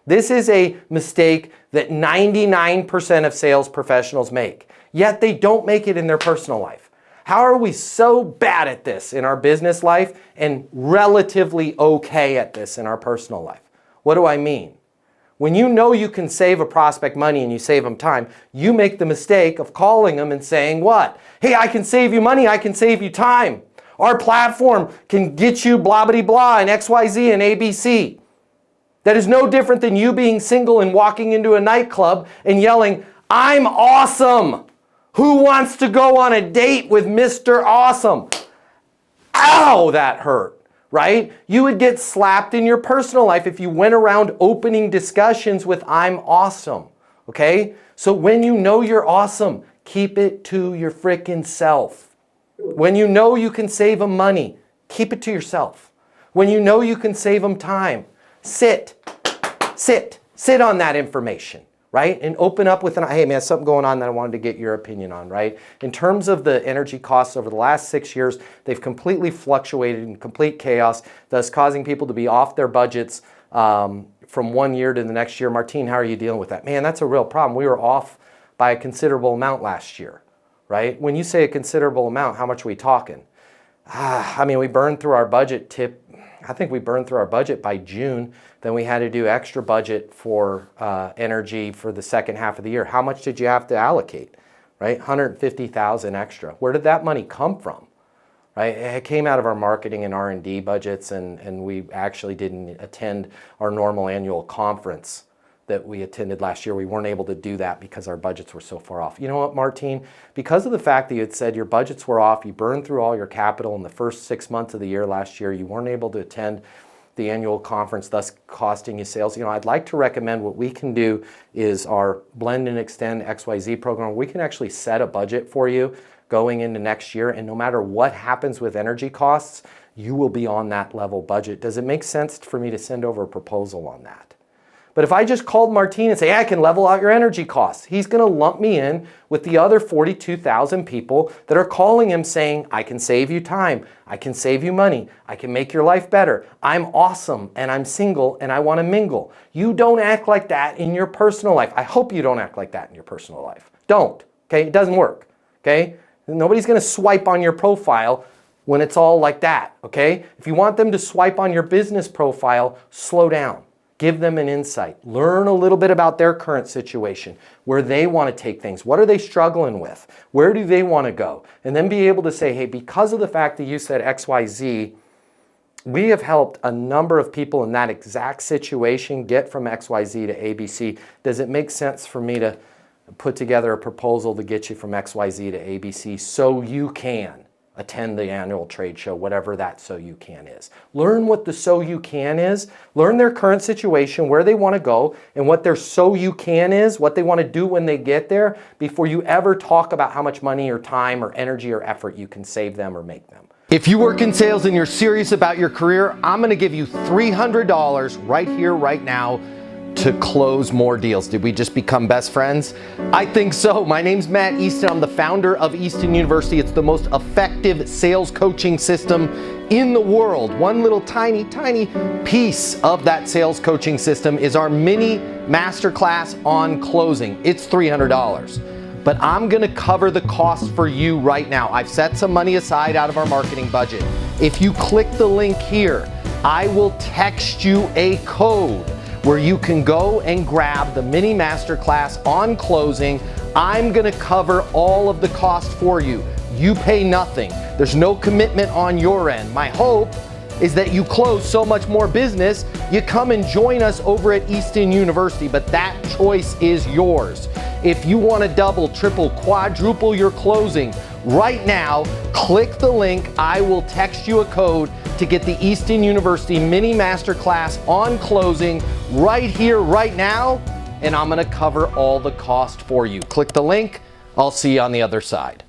This is a mistake that 99% of sales professionals make, yet they don't make it in their personal life. How are we so bad at this in our business life and relatively okay at this in our personal life? What do I mean? When you know you can save a prospect money and you save them time, you make the mistake of calling them and saying what? Hey, I can save you money, I can save you time. Our platform can get you blah, blah, blah, and XYZ and ABC. That is no different than you being single and walking into a nightclub and yelling, I'm awesome. Who wants to go on a date with Mr. Awesome? Ow, that hurt, right? You would get slapped in your personal life if you went around opening discussions with I'm awesome, okay? So when you know you're awesome, keep it to your frickin' self. When you know you can save them money, keep it to yourself. When you know you can save them time, sit on that information, right? And open up with hey man, something going on that I wanted to get your opinion on, right? In terms of the energy costs over the last 6 years, they've completely fluctuated in complete chaos, thus causing people to be off their budgets from 1 year to the next year. Martine, how are you dealing with that? Man, that's a real problem. We were off by a considerable amount last year, right? When you say a considerable amount, how much are we talking? I mean, we burned through our budget I think we burned through our budget by June. Then we had to do extra budget for energy for the second half of the year. How much did you have to allocate, right? $150,000 extra. Where did that money come from, right? It came out of our marketing and R&D budgets, and we actually didn't attend our normal annual conference that we attended last year. We weren't able to do that because our budgets were so far off. You know what, Martine? Because of the fact that you had said your budgets were off, you burned through all your capital in the first 6 months of the year last year, you weren't able to attend the annual conference, thus costing you sales. You know, I'd like to recommend what we can do is our Blend and Extend XYZ program. We can actually set a budget for you going into next year, and no matter what happens with energy costs, you will be on that level budget. Does it make sense for me to send over a proposal on that? But if I just called Martine and say, hey, I can level out your energy costs, he's going to lump me in with the other 42,000 people that are calling him saying, I can save you time, I can save you money, I can make your life better, I'm awesome, and I'm single, and I want to mingle. You don't act like that in your personal life. I hope you don't act like that in your personal life. Don't, okay? It doesn't work, okay? Nobody's going to swipe on your profile when it's all like that, okay? If you want them to swipe on your business profile, slow down. Give them an insight. Learn a little bit about their current situation, where they want to take things. What are they struggling with? Where do they want to go? And then be able to say, hey, because of the fact that you said XYZ, we have helped a number of people in that exact situation get from XYZ to ABC. Does it make sense for me to put together a proposal to get you from XYZ to ABC so you can attend the annual trade show, whatever that so you can is. Learn what the so you can is. Learn their current situation, where they want to go, and what their so you can is, what they want to do when they get there, before you ever talk about how much money or time or energy or effort you can save them or make them. If you work in sales and you're serious about your career, I'm going to give you $300 right here, right now, to close more deals. Did we just become best friends? I think so. My name's Matt Easton. I'm the founder of Easton University. It's the most effective sales coaching system in the world. One little tiny piece of that sales coaching system is our mini masterclass on closing. It's $300. But I'm gonna cover the cost for you right now. I've set some money aside out of our marketing budget. If you click the link here, I will text you a code where you can go and grab the mini masterclass on closing. I'm gonna cover all of the cost for you. You pay nothing. There's no commitment on your end. My hope is that you close so much more business, you come and join us over at Easton University, but that choice is yours. If you wanna double, triple, quadruple your closing right now, click the link. I will text you a code to get the Easton University mini masterclass on closing right here, right now, and I'm gonna cover all the cost for you. Click the link. I'll see you on the other side.